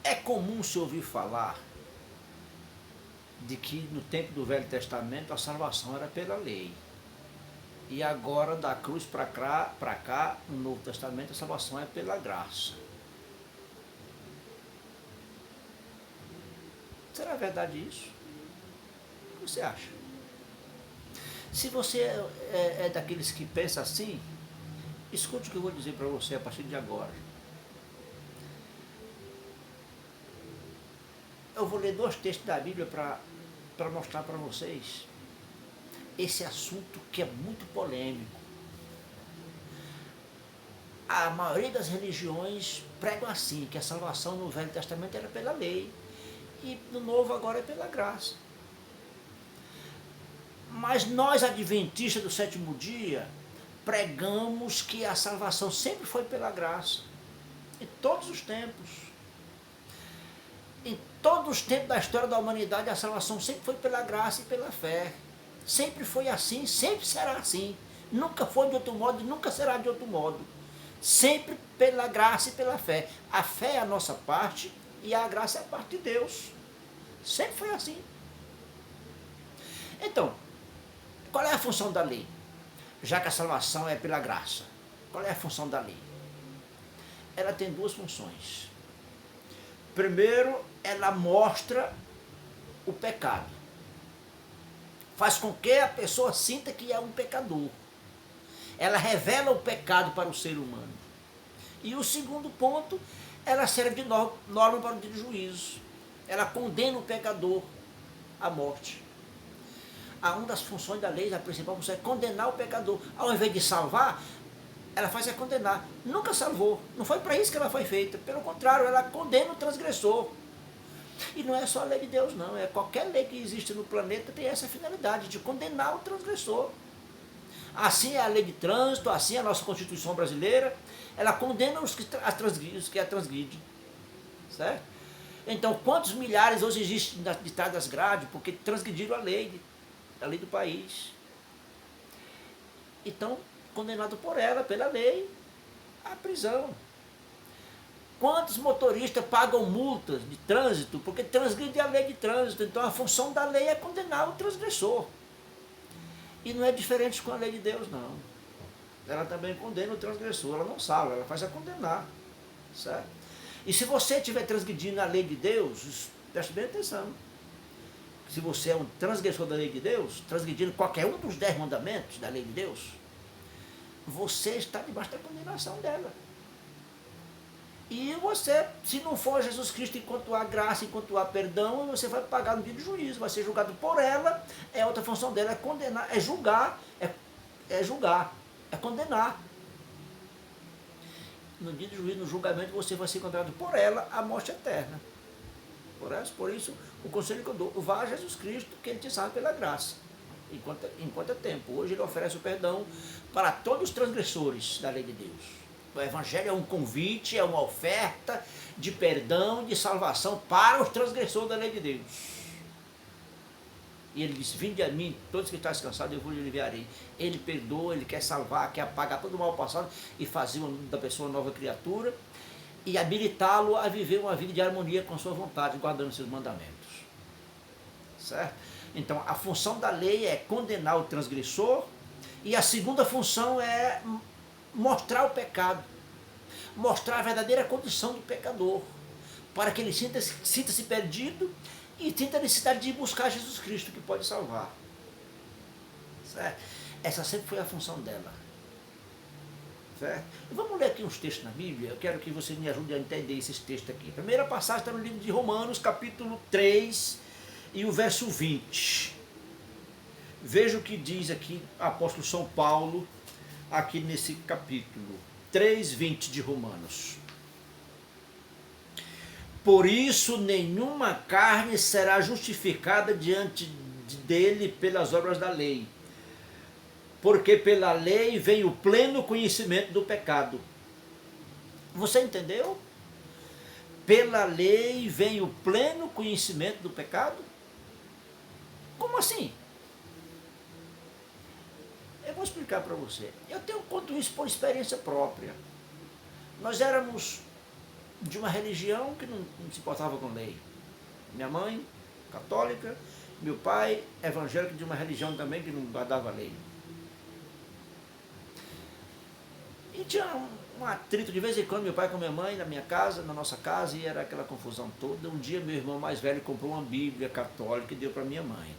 É comum se ouvir falar de que no tempo do Velho Testamento a salvação era pela lei. E agora, da cruz para cá, no Novo Testamento, a salvação é pela graça. Será verdade isso? O que você acha? Se você é daqueles que pensa assim, escute o que eu vou dizer para você a partir de agora. Eu vou ler 2 textos da Bíblia para mostrar para vocês esse assunto que é muito polêmico. A maioria das religiões pregam assim, que a salvação no Velho Testamento era pela lei e no Novo agora é pela graça. Mas nós, adventistas do sétimo dia, pregamos que a salvação sempre foi pela graça, em todos os tempos. Em todos os tempos da história da humanidade, a salvação sempre foi pela graça e pela fé. Sempre foi assim, sempre será assim. Nunca foi de outro modo e nunca será de outro modo. Sempre pela graça e pela fé. A fé é a nossa parte e a graça é a parte de Deus. Sempre foi assim. Então, qual é a função da lei? Já que a salvação é pela graça, qual é a função da lei? Ela tem 2 funções. Primeiro, ela mostra o pecado. Faz com que a pessoa sinta que é um pecador. Ela revela o pecado para o ser humano. E o segundo ponto, ela serve de norma para o dia de juízo. Ela condena o pecador à morte. Uma das funções da lei, a principal função é condenar o pecador. Ao invés de salvar, ela faz condenar. Nunca salvou. Não foi para isso que ela foi feita. Pelo contrário, ela condena o transgressor. E não é só a lei de Deus, não. É qualquer lei que existe no planeta tem essa finalidade, de condenar o transgressor. Assim é a lei de trânsito, assim é a nossa Constituição brasileira. Ela condena os que a transgridem. Certo? Então, quantos milhares hoje existem de trás das grades porque transgrediram a lei do país? Então, condenado por ela, pela lei, à prisão. Quantos motoristas pagam multas de trânsito porque transgridem a lei de trânsito? Então, a função da lei é condenar o transgressor. E não é diferente com a lei de Deus, não. Ela também condena o transgressor, ela não salva, ela faz condenar. Certo? E se você estiver transgredindo a lei de Deus, preste bem atenção. Se você é um transgressor da lei de Deus, transgredindo qualquer um dos 10 mandamentos da lei de Deus, você está debaixo da condenação dela. E você, se não for Jesus Cristo, enquanto há graça, enquanto há perdão, você vai pagar no dia de juízo, vai ser julgado por ela. Outra função dela é condenar, é julgar, é condenar. No dia de juízo, no julgamento, você vai ser condenado por ela à morte eterna. Por isso, o conselho que eu dou, vá a Jesus Cristo, que Ele te salva pela graça, enquanto é tempo. Hoje Ele oferece o perdão para todos os transgressores da lei de Deus. O Evangelho é um convite, é uma oferta de perdão e de salvação para os transgressores da lei de Deus. E Ele disse, vinde a mim, todos que estão descansados, eu vos aliviarei. Ele perdoa, Ele quer salvar, quer apagar todo o mal passado e fazer da pessoa uma nova criatura e habilitá-lo a viver uma vida de harmonia com sua vontade, guardando seus mandamentos. Certo? Então, a função da lei é condenar o transgressor e a segunda função é mostrar o pecado, mostrar a verdadeira condição do pecador, para que ele sinta-se perdido e sinta a necessidade de buscar Jesus Cristo, que pode salvar. Certo? Essa sempre foi a função dela. Certo? Vamos ler aqui uns textos na Bíblia. Eu quero que você me ajude a entender esses textos aqui. A primeira passagem está no livro de Romanos, capítulo 3 e o verso 20. Veja o que diz aqui o apóstolo São Paulo, aqui nesse capítulo 3:20 de Romanos. Por isso nenhuma carne será justificada diante dele pelas obras da lei, porque pela lei vem o pleno conhecimento do pecado. Você entendeu? Pela lei vem o pleno conhecimento do pecado? Como assim? Eu vou explicar para você. Eu conto isso por experiência própria. Nós éramos de uma religião que não se importava com lei. Minha mãe, católica, meu pai, evangélico, de uma religião também que não guardava lei. E tinha um atrito de vez em quando, meu pai com minha mãe, na minha casa, na nossa casa, e era aquela confusão toda. Um dia meu irmão mais velho comprou uma Bíblia católica e deu para minha mãe.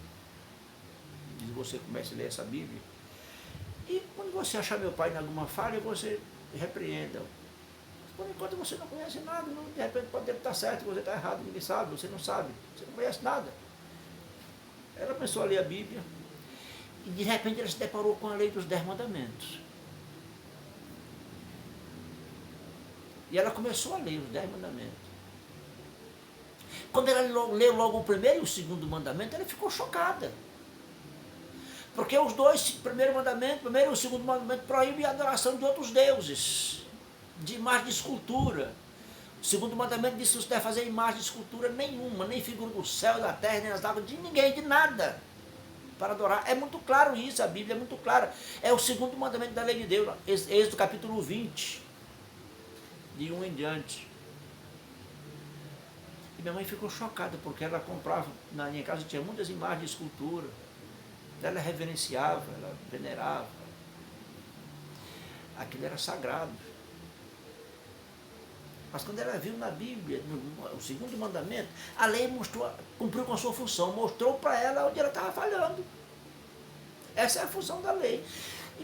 Diz, você comece a ler essa Bíblia. E quando você achar meu pai em alguma falha, você repreenda. Por enquanto você não conhece nada, não, de repente pode estar certo, você está errado, ninguém sabe, você não conhece nada. Ela começou a ler a Bíblia e de repente ela se deparou com a lei dos 10 mandamentos. E ela começou a ler os 10 mandamentos. Quando ela leu logo o primeiro e o segundo mandamento, ela ficou chocada. Porque os dois, o primeiro e o segundo mandamento proíbem a adoração de outros deuses, de imagem de escultura. O segundo mandamento diz que você deve fazer imagem de escultura nenhuma, nem figura do céu, da terra, nem das águas, de ninguém, de nada, para adorar. É muito claro isso, a Bíblia é muito clara. É o segundo mandamento da lei de Deus, Êxodo capítulo 20, de 1 em diante. E minha mãe ficou chocada, porque ela comprava, na minha casa tinha muitas imagens de escultura. Ela reverenciava, ela venerava. Aquilo era sagrado. Mas quando ela viu na Bíblia, o segundo mandamento, a lei cumpriu com a sua função, mostrou para ela onde ela estava falhando. Essa é a função da lei.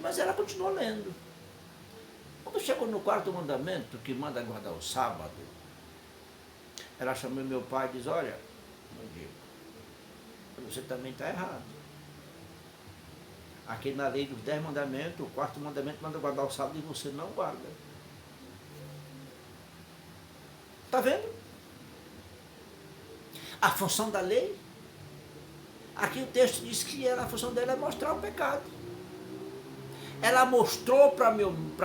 Mas ela continuou lendo. Quando chegou no quarto mandamento, que manda guardar o sábado, ela chamou meu pai e disse, olha, meu Deus, você também está errado. Aqui na lei dos 10 mandamentos, o quarto mandamento manda guardar o sábado e você não guarda. Está vendo? A função da lei. Aqui o texto diz que a função dela é mostrar o pecado. Ela mostrou para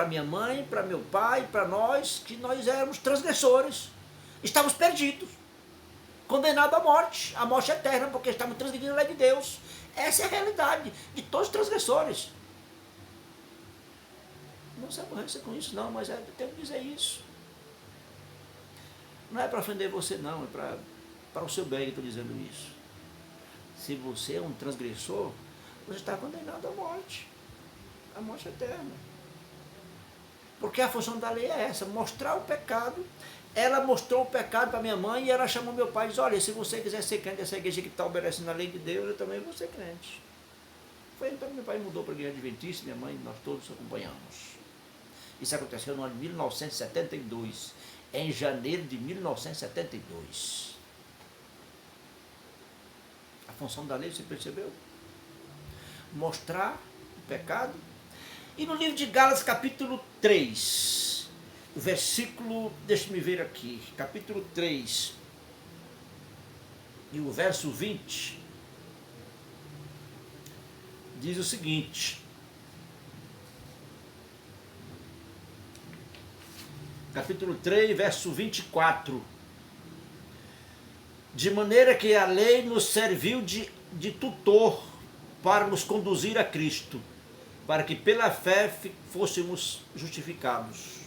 minha mãe, para meu pai, para nós, que nós éramos transgressores. Estávamos perdidos. Condenados à morte eterna, porque estávamos transgredindo a lei de Deus. Essa é a realidade de todos os transgressores. Não se aborreça com isso não, mas eu tenho que dizer isso. Não é para ofender você não, é para o seu bem que eu estou dizendo isso. Se você é um transgressor, você está condenado à morte eterna. Porque a função da lei é essa, mostrar o pecado. Ela mostrou o pecado para minha mãe e ela chamou meu pai e disse, olha, se você quiser ser crente dessa igreja que está obedecendo a lei de Deus, eu também vou ser crente. Foi então que meu pai mudou para a igreja adventista, minha mãe, nós todos acompanhamos. Isso aconteceu no ano de 1972, em janeiro de 1972. A função da lei, você percebeu? Mostrar o pecado. E no livro de Gálatas, capítulo 3, o versículo, deixa-me ver aqui, capítulo 3, e o verso 20, diz o seguinte, capítulo 3, verso 24, de maneira que a lei nos serviu de tutor para nos conduzir a Cristo, para que pela fé fôssemos justificados.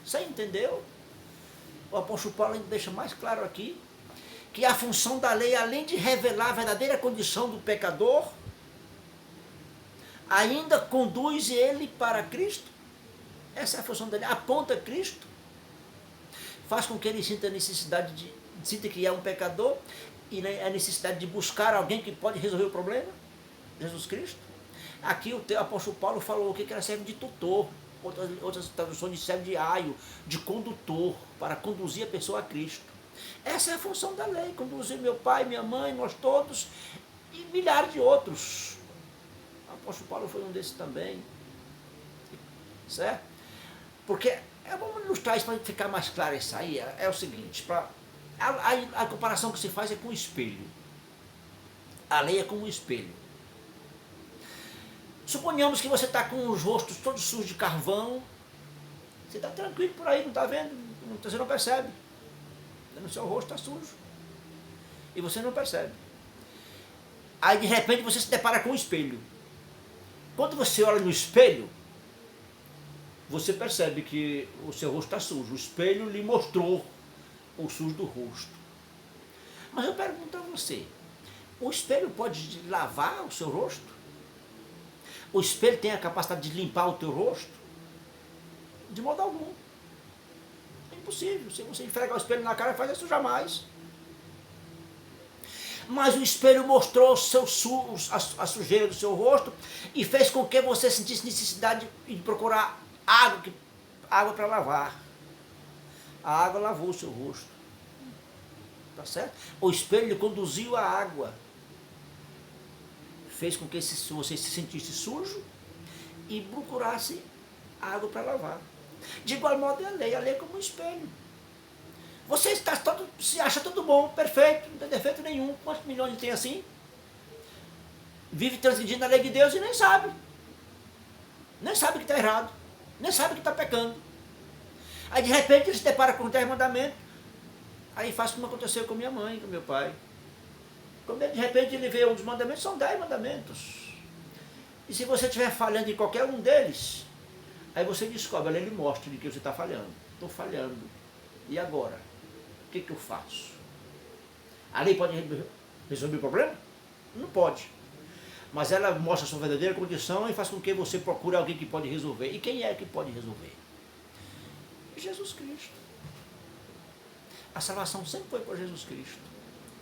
Você entendeu? O apóstolo Paulo deixa mais claro aqui que a função da lei, além de revelar a verdadeira condição do pecador, ainda conduz ele para Cristo. Essa é a função da lei. Aponta Cristo, faz com que ele sinta a necessidade sinta que é um pecador e a necessidade de buscar alguém que pode resolver o problema, Jesus Cristo. Aqui o apóstolo Paulo falou que ela serve de tutor. Outras traduções servem de aio, de condutor, para conduzir a pessoa a Cristo. Essa é a função da lei, conduzir meu pai, minha mãe, nós todos, e milhares de outros. O apóstolo Paulo foi um desses também. Certo? Porque, vamos ilustrar isso para ficar mais claro isso aí, é o seguinte, a comparação que se faz é com o espelho. A lei é como um espelho. Suponhamos que você está com os rostos todos sujos de carvão, você está tranquilo por aí, não está vendo, você não percebe. O seu rosto está sujo. E você não percebe. Aí de repente você se depara com um espelho. Quando você olha no espelho, você percebe que o seu rosto está sujo. O espelho lhe mostrou o sujo do rosto. Mas eu pergunto a você, o espelho pode lavar o seu rosto? O espelho tem a capacidade de limpar o teu rosto? De modo algum. É impossível. Se você esfregar o espelho na cara, faz isso jamais. Mas o espelho mostrou a sujeira do seu rosto e fez com que você sentisse necessidade de procurar água para lavar. A água lavou o seu rosto. Tá certo? O espelho conduziu a água. Fez com que você se sentisse sujo e procurasse água para lavar. De igual modo é a lei é como um espelho. Você se acha tudo bom, perfeito, não tem defeito nenhum. Quantos milhões tem assim? Vive transgredindo a lei de Deus e nem sabe. Nem sabe que está errado. Nem sabe que está pecando. Aí de repente ele se depara com 10 mandamentos. Aí faz como aconteceu com minha mãe, com meu pai. Quando de repente ele vê um dos mandamentos, são 10 mandamentos. E se você estiver falhando em qualquer um deles, aí você descobre, ele mostra de que você está falhando. Estou falhando. E agora? O que eu faço? A lei pode resolver o problema? Não pode. Mas ela mostra a sua verdadeira condição e faz com que você procure alguém que pode resolver. E quem é que pode resolver? Jesus Cristo. A salvação sempre foi por Jesus Cristo.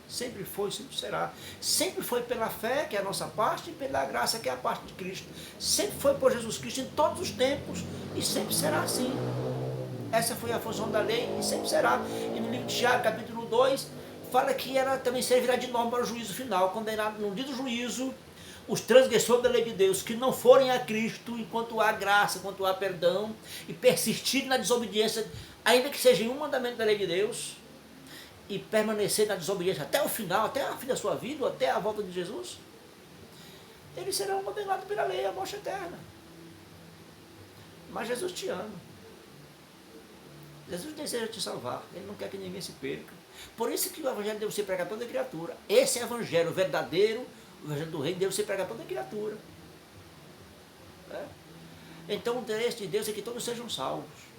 Sempre foi, sempre será. Sempre foi pela fé, que é a nossa parte, e pela graça, que é a parte de Cristo. Sempre foi por Jesus Cristo em todos os tempos e sempre será assim. Essa foi a função da lei e sempre será. E no livro de Tiago, capítulo 2, fala que ela também servirá de norma para o juízo final, condenado no dia do juízo, os transgressores da lei de Deus que não forem a Cristo enquanto há graça, enquanto há perdão, e persistirem na desobediência, ainda que seja em um mandamento da lei de Deus, e permanecer na desobediência até o final, até a fim da sua vida, ou até a volta de Jesus, eles serão condenados pela lei à morte eterna. Mas Jesus te ama. Jesus deseja te salvar, Ele não quer que ninguém se perca. Por isso que o Evangelho deve ser pregado a toda criatura. Esse Evangelho verdadeiro, o Evangelho do Reino, deve ser pregado a toda criatura. Então o interesse de Deus é que todos sejam salvos.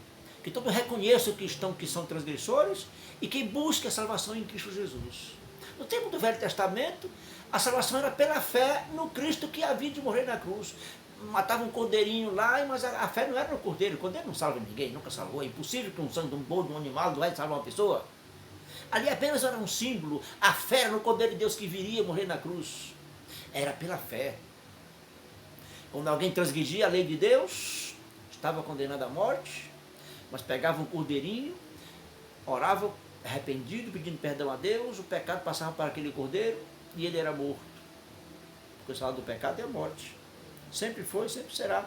Que todos reconheçam que são transgressores e que busquem a salvação em Cristo Jesus. No tempo do Velho Testamento, a salvação era pela fé no Cristo que havia de morrer na cruz. Matava um cordeirinho lá, mas a fé não era no cordeiro. O cordeiro não salva ninguém, nunca salvou. É impossível que um sangue de um boi, de um animal, vai salvar uma pessoa. Ali apenas era um símbolo. A fé era no cordeiro de Deus que viria morrer na cruz. Era pela fé. Quando alguém transgredia a lei de Deus, estava condenado à morte, mas pegava um cordeirinho, orava arrependido, pedindo perdão a Deus, o pecado passava para aquele cordeiro e ele era morto. Porque o salário do pecado é a morte. Sempre foi, sempre será.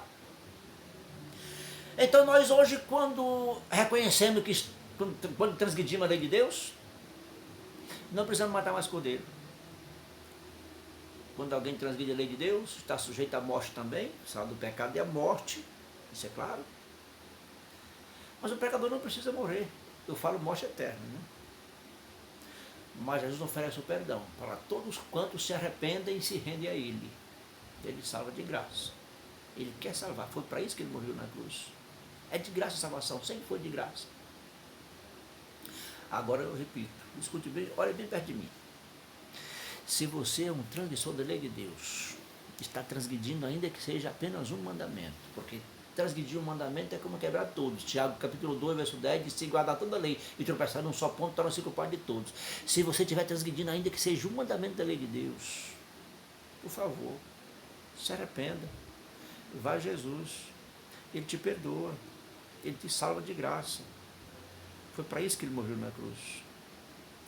Então nós hoje, quando reconhecemos que quando transgredimos a lei de Deus, não precisamos matar mais cordeiro. Quando alguém transgride a lei de Deus, está sujeito à morte também. O salário do pecado é a morte, isso é claro. Mas o pecador não precisa morrer. Eu falo morte eterna, né? Mas Jesus oferece o perdão para todos quantos se arrependem e se rendem a Ele. Ele salva de graça. Ele quer salvar. Foi para isso que Ele morreu na cruz. É de graça a salvação, sempre foi de graça. Agora eu repito, escute bem, olhe bem perto de mim. Se você é um transgressor da lei de Deus, está transgredindo ainda que seja apenas um mandamento, porque transgredir um mandamento é como quebrar todos. Tiago capítulo 2, verso 10, diz: se guardar toda a lei e tropeçar num só ponto, torna-se culpado de todos. Se você estiver transgredindo ainda que seja um mandamento da lei de Deus, por favor, se arrependa, vai a Jesus, Ele te perdoa, Ele te salva de graça. Foi para isso que Ele morreu na cruz.